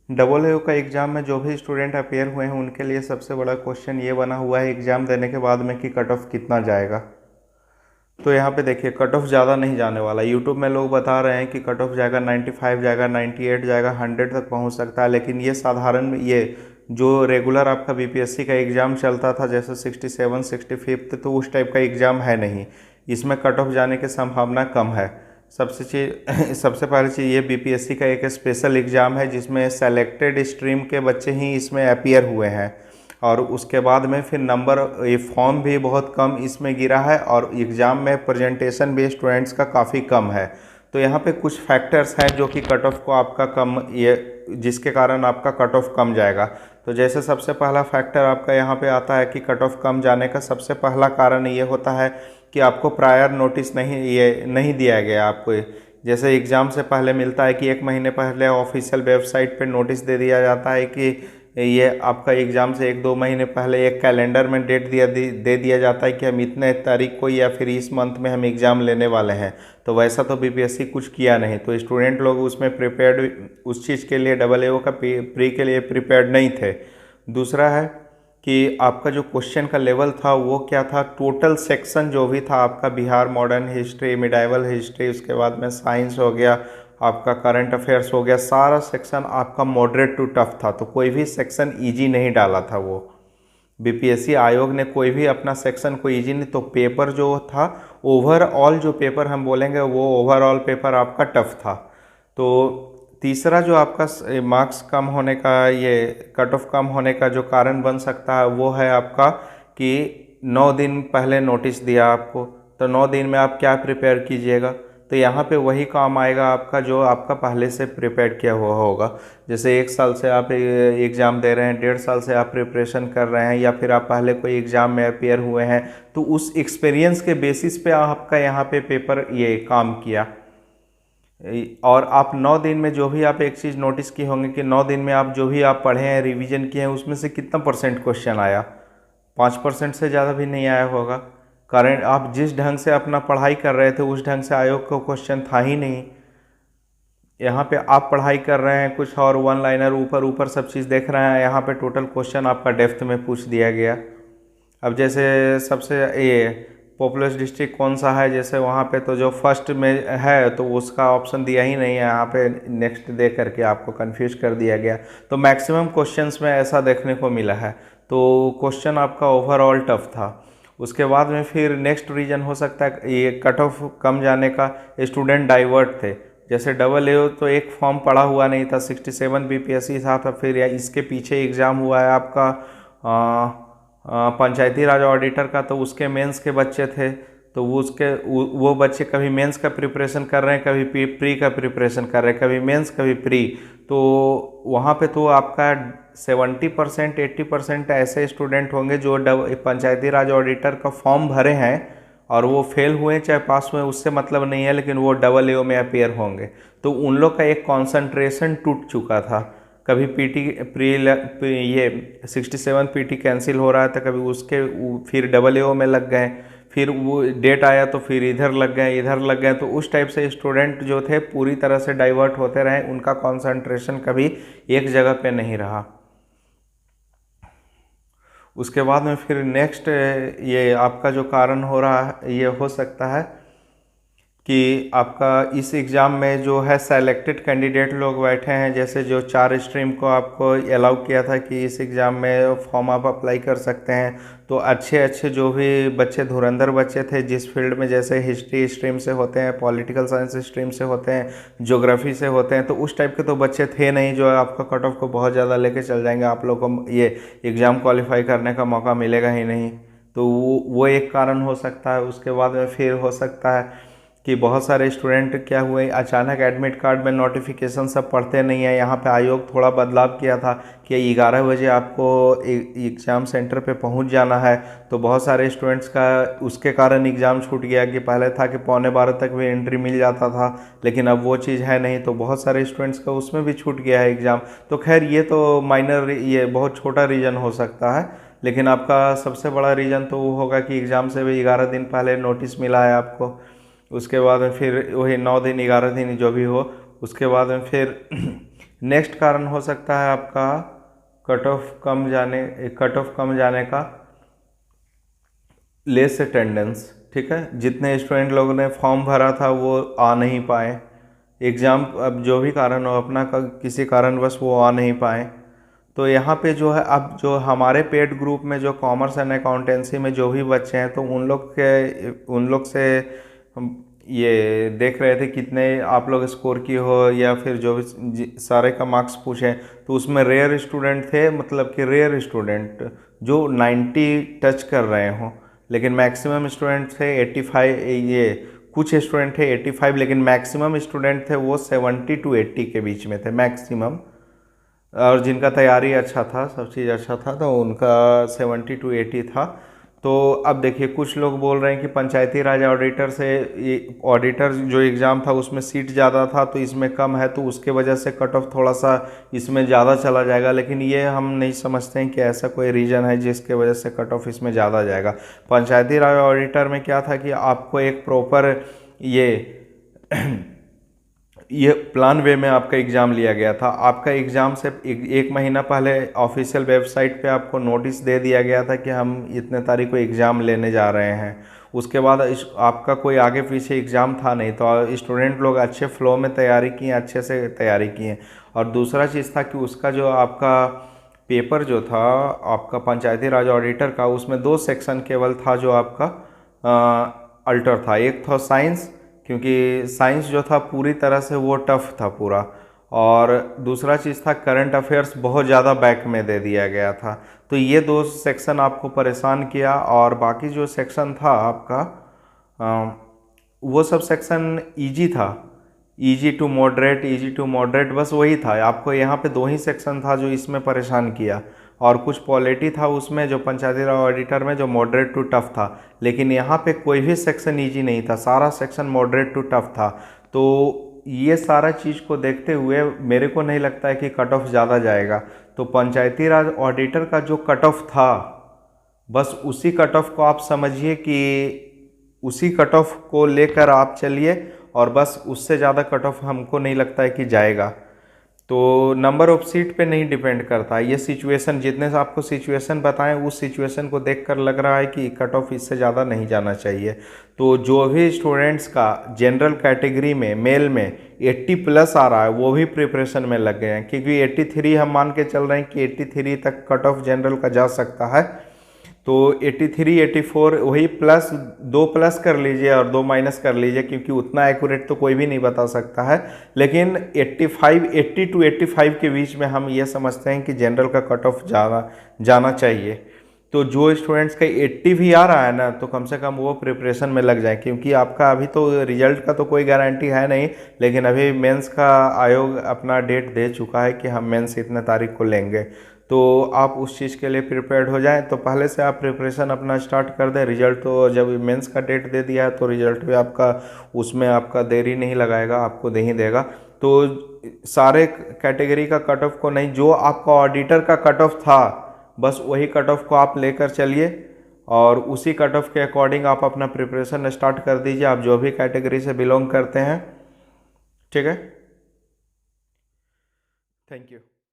Double A का exam में जो भी स्टूडेंट अपेयर हुए हैं उनके लिए सबसे बड़ा क्वेश्चन ये बना हुआ है एग्ज़ाम देने के बाद में कि कट ऑफ कितना जाएगा। तो यहाँ पे देखिए कट ऑफ ज़्यादा नहीं जाने वाला। यूट्यूब में लोग बता रहे हैं कि कट ऑफ जाएगा 95 जाएगा, 98 जाएगा, 100 तक पहुँच सकता है। लेकिन ये साधारण ये जो रेगुलर आपका बीपीएससी का एग्ज़ाम चलता था जैसे 67 65 तो उस टाइप का एग्ज़ाम है नहीं। इसमें कट ऑफ जाने की संभावना कम है। सबसे पहली चीज़ ये बीपीएससी का एक स्पेशल एग्ज़ाम है जिसमें सेलेक्टेड स्ट्रीम के बच्चे ही इसमें अपियर हुए हैं। और उसके बाद में फिर नंबर ये फॉर्म भी बहुत कम इसमें गिरा है और एग्ज़ाम में प्रेजेंटेशन भी स्टूडेंट्स का काफ़ी कम है। तो यहाँ पे कुछ फैक्टर्स हैं जो कि कट ऑफ को आपका कम ये जिसके कारण आपका कट ऑफ कम जाएगा। तो जैसे सबसे पहला फैक्टर आपका यहाँ पे आता है कि कट ऑफ कम जाने का सबसे पहला कारण ये होता है कि आपको प्रायर नोटिस नहीं दिया गया आपको। जैसे एग्ज़ाम से पहले मिलता है कि 1 महीने पहले ऑफिशियल वेबसाइट पे नोटिस दे दिया जाता है कि ये आपका एग्ज़ाम से 1-2 महीने पहले एक कैलेंडर में डेट दे दिया जाता है कि हम इतने तारीख को या फिर इस मंथ में हम एग्ज़ाम लेने वाले हैं। तो वैसा तो बीपीएससी कुछ किया नहीं, तो स्टूडेंट लोग उसमें प्रिपेयर्ड उस चीज़ के लिए डबल ए का प्री के लिए प्रिपेयर्ड नहीं थे। दूसरा है कि आपका जो क्वेश्चन का लेवल था वो क्या था, टोटल सेक्शन जो भी था आपका Bihar modern history, medieval history, उसके बाद में साइंस हो गया, आपका करंट अफेयर्स हो गया, सारा सेक्शन आपका मॉडरेट टू टफ था। तो कोई भी सेक्शन इजी नहीं डाला था वो। बीपीएससी आयोग ने कोई भी अपना सेक्शन को इजी नहीं, तो पेपर जो था ओवरऑल जो पेपर हम बोलेंगे वो ओवरऑल पेपर आपका टफ था। तो तीसरा जो आपका मार्क्स कम होने का ये कट ऑफ कम होने का जो कारण बन सकता है वो है आपका कि 9 दिन पहले नोटिस दिया आपको, तो 9 दिन में आप क्या प्रिपेयर कीजिएगा। तो यहाँ पे वही काम आएगा आपका जो आपका पहले से प्रिपेयर किया हुआ होगा। जैसे 1 साल से आप एग्ज़ाम दे रहे हैं, 1.5 साल से आप प्रिपरेशन कर रहे हैं, या फिर आप पहले कोई एग्ज़ाम में अपेयर हुए हैं, तो उस एक्सपीरियंस के बेसिस पे आपका यहाँ पे पेपर ये काम किया। और आप 9 दिन में जो भी आप एक चीज़ नोटिस की होंगे कि 9 दिन में आप जो भी आप पढ़े हैं, रिवीजन किए हैं, उसमें से कितना परसेंट क्वेश्चन आया। 5% से ज़्यादा भी नहीं आया होगा। कारण आप जिस ढंग से अपना पढ़ाई कर रहे थे उस ढंग से आयोग का क्वेश्चन था ही नहीं। यहाँ पे आप पढ़ाई कर रहे हैं कुछ और वन लाइनर ऊपर ऊपर सब चीज़ देख रहे हैं, यहाँ पे टोटल क्वेश्चन आपका डेप्थ में पूछ दिया गया। अब जैसे सबसे ये पॉपुलस डिस्ट्रिक्ट कौन सा है, जैसे वहाँ पे तो जो फर्स्ट में है तो उसका ऑप्शन दिया ही नहीं है, यहाँ पे नेक्स्ट दे करके आपको कंफ्यूज कर दिया गया। तो मैक्सिमम क्वेश्चंस में ऐसा देखने को मिला है। तो क्वेश्चन आपका ओवरऑल टफ था। उसके बाद में फिर नेक्स्ट रीज़न हो सकता है ये कट ऑफ कम जाने का, स्टूडेंट डाइवर्ट थे। जैसे डबल ए तो एक फॉर्म पड़ा हुआ नहीं था, 67 बीपीएससी था, फिर इसके पीछे एग्ज़ाम हुआ है आपका पंचायती राज ऑडिटर का, तो उसके मेंस के बच्चे थे। तो वो बच्चे कभी मेंस का प्रिपरेशन कर रहे हैं, कभी प्री का प्रिपरेशन कर रहे हैं, कभी मेंस कभी प्री। तो वहाँ पे तो आपका 70% 80% ऐसे स्टूडेंट होंगे जो पंचायती राज ऑडिटर का फॉर्म भरे हैं और वो फेल हुए चाहे पास हुए उससे मतलब नहीं है, लेकिन वो डबल ए में अपेयर होंगे। तो उन लोग का एक कंसंट्रेशन टूट चुका था। कभी पीटी ये 67 पीटी कैंसिल हो रहा था, कभी फिर डबल ए में लग गए, फिर वो डेट आया तो फिर इधर लग गए। तो उस टाइप से स्टूडेंट जो थे पूरी तरह से डाइवर्ट होते रहे, उनका कंसंट्रेशन कभी एक जगह पे नहीं रहा। उसके बाद में फिर नेक्स्ट ये आपका जो कारण हो रहा है ये हो सकता है कि आपका इस एग्ज़ाम में जो है सेलेक्टेड कैंडिडेट लोग बैठे हैं, जैसे जो 4 स्ट्रीम को आपको अलाउ किया था कि इस एग्ज़ाम में फॉर्म आप अप्लाई कर सकते हैं। तो अच्छे अच्छे जो भी बच्चे धुरंधर बच्चे थे जिस फील्ड में, जैसे हिस्ट्री स्ट्रीम से होते हैं, पॉलिटिकल साइंस स्ट्रीम से होते हैं, ज्योग्राफी से होते हैं, तो उस टाइप के तो बच्चे थे नहीं जो आपका कट ऑफ को बहुत ज़्यादा लेके चल जाएंगे, आप लोग को ये एग्ज़ाम क्वालिफाई करने का मौका मिलेगा ही नहीं। तो वो एक कारण हो सकता है। उसके बाद में फिर हो सकता है कि बहुत सारे स्टूडेंट क्या हुए, अचानक एडमिट कार्ड में नोटिफिकेशन सब पढ़ते नहीं है। यहाँ पे आयोग थोड़ा बदलाव किया था कि 11 बजे आपको एग्ज़ाम सेंटर पे पहुँच जाना है। तो बहुत सारे स्टूडेंट्स का उसके कारण एग्ज़ाम छूट गया कि पहले था कि 11:15 तक भी एंट्री मिल जाता था, लेकिन अब वो चीज़ है नहीं, तो बहुत सारे स्टूडेंट्स का उसमें भी छूट गया है एग्ज़ाम। तो खैर ये तो माइनर, ये बहुत छोटा रीज़न हो सकता है, लेकिन आपका सबसे बड़ा रीज़न तो वो होगा कि एग्ज़ाम से भी 11 दिन पहले नोटिस मिला है आपको। उसके बाद में फिर वही 9 दिन 11 दिन जो भी हो, उसके बाद में फिर नेक्स्ट कारण हो सकता है आपका कट ऑफ कम जाने का लेस अटेंडेंस। ठीक है, जितने स्टूडेंट लोगों ने फॉर्म भरा था वो आ नहीं पाए एग्ज़ाम, अब जो भी कारण हो अपना किसी कारणवश वो आ नहीं पाए। तो यहाँ पे जो है, अब जो हमारे पेड ग्रुप में जो कॉमर्स एंड अकाउंटेंसी में जो भी बच्चे हैं, तो उन लोग से हम ये देख रहे थे कितने आप लोग स्कोर की हो, या फिर जो भी सारे का मार्क्स पूछें, तो उसमें रेयर स्टूडेंट थे, मतलब कि रेयर स्टूडेंट जो 90 टच कर रहे हों, लेकिन मैक्सिमम स्टूडेंट थे 85, ये कुछ स्टूडेंट थे 85, लेकिन मैक्सिमम स्टूडेंट थे वो 70 टू 80 के बीच में थे मैक्सिमम। और जिनका तैयारी अच्छा था, सब चीज़ अच्छा था, तो उनका 70 टू 80 था। तो अब देखिए, कुछ लोग बोल रहे हैं कि पंचायती राज ऑडिटर से ऑडिटर जो एग्ज़ाम था उसमें सीट ज़्यादा था तो इसमें कम है, तो उसके वजह से कट ऑफ थोड़ा सा इसमें ज़्यादा चला जाएगा। लेकिन ये हम नहीं समझते हैं कि ऐसा कोई रीज़न है जिसके वजह से कट ऑफ इसमें ज़्यादा जाएगा। पंचायती राज ऑडिटर में क्या था कि आपको एक प्रॉपर ये प्लान वे में आपका एग्ज़ाम लिया गया था। आपका एग्ज़ाम से एक महीना पहले ऑफिशियल वेबसाइट पे आपको नोटिस दे दिया गया था कि हम इतने तारीख को एग्ज़ाम लेने जा रहे हैं। उसके बाद आपका कोई आगे पीछे एग्ज़ाम था नहीं, तो स्टूडेंट लोग अच्छे फ्लो में तैयारी किए, अच्छे से तैयारी किए। और दूसरा चीज़ था कि उसका जो आपका पेपर जो था आपका पंचायती राज ऑडिटर का, उसमें 2 सेक्शन केवल था जो आपका अल्टर था। एक था साइंस, क्योंकि साइंस जो था पूरी तरह से वो टफ था पूरा, और दूसरा चीज़ था करंट अफेयर्स बहुत ज़्यादा बैक में दे दिया गया था। तो ये 2 सेक्शन आपको परेशान किया, और बाकी जो सेक्शन था आपका वो सब सेक्शन इजी था, इजी टू मॉडरेट बस वही था। आपको यहाँ पे 2 ही सेक्शन था जो इसमें परेशान किया, और कुछ पॉलिटी था उसमें जो पंचायती राज ऑडिटर में जो मॉडरेट टू टफ था। लेकिन यहाँ पे कोई भी सेक्शन इजी नहीं था, सारा सेक्शन मॉडरेट टू टफ था। तो ये सारा चीज़ को देखते हुए मेरे को नहीं लगता है कि कट ऑफ ज़्यादा जाएगा। तो पंचायती राज ऑडिटर का जो कट ऑफ था, बस उसी कट ऑफ को आप समझिए कि उसी कट ऑफ को लेकर आप चलिए, और बस उससे ज़्यादा कट ऑफ हमको नहीं लगता है कि जाएगा। तो नंबर ऑफ सीट पे नहीं डिपेंड करता, ये सिचुएशन, जितने से आपको सिचुएशन बताएं उस सिचुएशन को देखकर लग रहा है कि कट ऑफ इससे ज़्यादा नहीं जाना चाहिए। तो जो भी स्टूडेंट्स का जनरल कैटेगरी में मेल में 80 प्लस आ रहा है वो भी प्रिपरेशन में लग गए हैं, क्योंकि 83 हम मान के चल रहे हैं कि 83 तक कट ऑफ जनरल का जा सकता है। तो 83 84 वही प्लस 2 प्लस कर लीजिए और 2 माइनस कर लीजिए, क्योंकि उतना एक्यूरेट तो कोई भी नहीं बता सकता है। लेकिन 80 टू 85 के बीच में हम ये समझते हैं कि जनरल का कट ऑफ जाना चाहिए। तो जो स्टूडेंट्स का 80 भी आ रहा है ना, तो कम से कम वो प्रिपरेशन में लग जाए, क्योंकि आपका अभी तो रिजल्ट का तो कोई गारंटी है नहीं, लेकिन अभी मेंस का आयोग अपना डेट दे चुका है कि हम मेंस इतने तारीख को लेंगे। तो आप उस चीज़ के लिए प्रिपेयर्ड हो जाएं, तो पहले से आप प्रिपरेशन अपना स्टार्ट कर दें। रिजल्ट तो जब मेंस का डेट दे दिया है तो रिजल्ट भी आपका उसमें आपका देरी नहीं लगाएगा, आपको दे ही देगा। तो सारे कैटेगरी का कट ऑफ को नहीं, जो आपका ऑडिटर का कट ऑफ था बस वही कट ऑफ को आप लेकर चलिए, और उसी कट ऑफ के अकॉर्डिंग आप अपना प्रिपरेशन स्टार्ट कर दीजिए, आप जो भी कैटेगरी से बिलोंग करते हैं। ठीक है, थैंक यू।